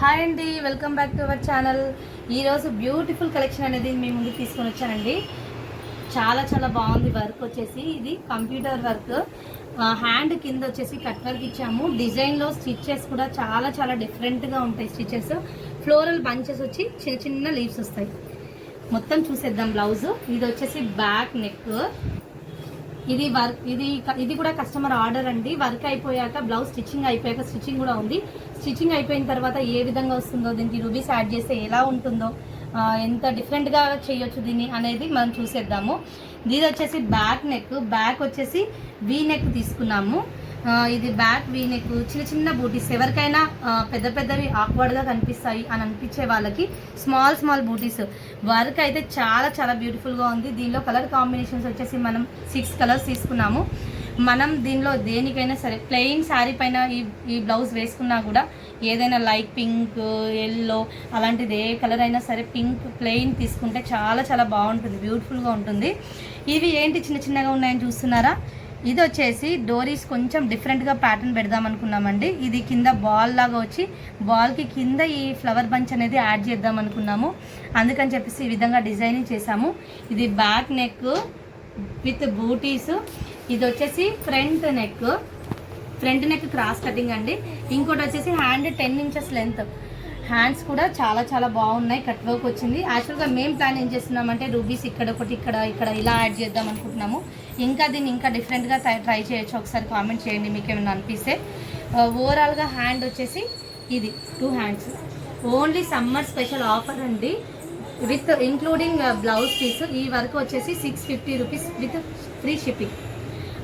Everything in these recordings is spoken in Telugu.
హాయ్ అండి, welcome back to our channel. ఈరోజు బ్యూటిఫుల్ కలెక్షన్ అనేది మీ ముందు తీసుకొని వచ్చానండి. చాలా బాగుంది. వర్క్ వచ్చేసి ఇది కంప్యూటర్ వర్క్, హ్యాండ్ కింద వచ్చేసి కట్ వర్క్ ఇచ్చాము. డిజైన్లో స్టిచెస్ కూడా చాలా డిఫరెంట్గా ఉంటాయి. స్టిచెస్ ఫ్లోరల్ బంచెస్ వచ్చి చిన్న లీవ్స్ వస్తాయి. మొత్తం చూసేద్దాం. బ్లౌజ్ ఇది వచ్చేసి బ్యాక్ నెక్. ఇది వర్క్, ఇది కూడా కస్టమర్ ఆర్డర్ అండి. వర్క్ అయిపోయాక బ్లౌజ్ స్టిచ్చింగ్ అయిపోయాక స్టిచ్చింగ్ కూడా ఉంది. స్టిచ్చింగ్ అయిపోయిన తర్వాత ఏ విధంగా వస్తుందో, దీనికి రూబీస్ యాడ్ చేస్తే ఎలా ఉంటుందో, ఎంత డిఫరెంట్గా చేయొచ్చు దీన్ని అనేది మనం చూసేద్దాము. ఇది వచ్చేసి బ్యాక్ నెక్. బ్యాక్ వచ్చేసి వీ నెక్ తీసుకున్నాము. ఇది బ్యాక్ వీ నెక్. చిన్న బూటీస్, ఎవరికైనా పెద్దవి ఆక్వర్డ్గా కనిపిస్తాయి అని అనిపించే వాళ్ళకి స్మాల్ బూటీస్. వర్క్ అయితే చాలా బ్యూటిఫుల్గా ఉంది. దీనిలో కలర్ కాంబినేషన్స్ వచ్చేసి మనం 6 కలర్స్ తీసుకున్నాము. మనం దీనిలో దేనికైనా సరే ప్లెయిన్ శారీ పైన ఈ బ్లౌజ్ వేసుకున్నా కూడా ఏదైనా లైట్ పింక్, ఎల్లో అలాంటిది ఏ కలర్ అయినా సరే పింక్ ప్లెయిన్ తీసుకుంటే చాలా బాగుంటుంది, బ్యూటిఫుల్గా ఉంటుంది. ఇవి ఏంటి చిన్నగా ఉన్నాయని చూస్తున్నారా? ఇది వచ్చేసి డోరీస్ కొంచెం డిఫరెంట్గా ప్యాటర్న్ పెడదాం అనుకున్నామండి. ఇది కింద బాల్ లాగా వచ్చి బాల్కి కింద ఈ ఫ్లవర్ బంచ్ అనేది యాడ్ చేద్దాం అనుకున్నాము. అందుకని చెప్పేసి ఈ విధంగా డిజైనింగ్ చేసాము. ఇది బ్యాక్ నెక్ విత్ బూటీస్. ఇది వచ్చేసి ఫ్రంట్ నెక్ క్రాస్ కటింగ్ అండి. ఇంకోటి వచ్చేసి హ్యాండ్ 10 ఇంచెస్ లెంత్. హ్యాండ్స్ కూడా చాలా బాగున్నాయి. కట్ వర్క్ వచ్చింది. యాక్చువల్గా మేము ప్లాన్ ఏం చేస్తున్నామంటే రూబీస్ ఇక్కడ ఒకటి ఇక్కడ ఇలా యాడ్ చేద్దాం అనుకుంటున్నాము. దీన్ని ఇంకా డిఫరెంట్గా ట్రై చేయొచ్చు. ఒకసారి కామెంట్ చేయండి మీకు ఏమైనా అనిపిస్తే. ఓవరాల్గా హ్యాండ్ వచ్చేసి ఇది 2 hands. Only summer special offer అండి, విత్ ఇంక్లూడింగ్ బ్లౌజ్ పీస్. ఈ వర్క్ వచ్చేసి 650 రూపీస్ విత్ ఫ్రీ షిప్పింగ్.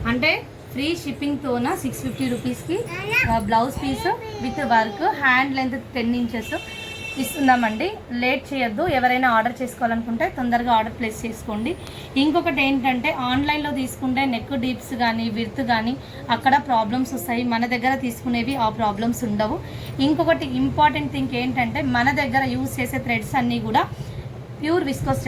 అంటే ఫ్రీ షిప్పింగ్తోన 650 రూపీస్కి blouse piece with work, hand length 10 inches ఇస్తున్నామండి. లేట్ చేయొద్దు. ఎవరైనా ఆర్డర్ చేసుకోవాలనుకుంటే తొందరగా ఆర్డర్ ప్లేస్ చేసుకోండి. ఇంకొకటి ఏంటంటే ఆన్లైన్లో తీసుకుంటే నెక్ డీప్స్ కానీ విడ్త్ కానీ అక్కడ ప్రాబ్లమ్స్ వస్తాయి. మన దగ్గర తీసుకునేవి ఆ ప్రాబ్లమ్స్ ఉండవు. ఇంకొకటి ఇంపార్టెంట్ థింగ్ ఏంటంటే మన దగ్గర యూజ్ చేసే థ్రెడ్స్ అన్నీ కూడా ప్యూర్ విస్కోస్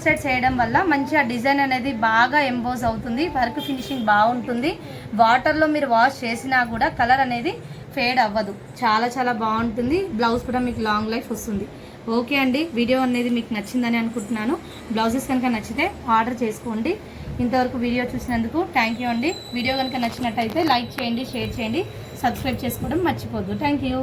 థ్రెడ్స్ వేయడం వల్ల మంచిగా డిజైన్ అనేది బాగా ఎంబోజ్ అవుతుంది. వర్క్ ఫినిషింగ్ బాగుంటుంది. వాటర్లో మీరు వాష్ చేసినా కూడా కలర్ అనేది ఫేడ్ అవ్వదు. చాలా బాగుంటుంది. బ్లౌజ్ కూడా మీకు లాంగ్ లైఫ్ వస్తుంది. ఓకే అండి, వీడియో అనేది మీకు నచ్చిందని అనుకుంటున్నాను. బ్లౌజెస్ కనుక నచ్చితే ఆర్డర్ చేసుకోండి. ఇంతవరకు వీడియో చూసినందుకు థ్యాంక్ యూ అండి. వీడియో కనుక నచ్చినట్టయితే లైక్ చేయండి, షేర్ చేయండి, సబ్స్క్రైబ్ చేసుకోవడం మర్చిపోద్దు. Thank you.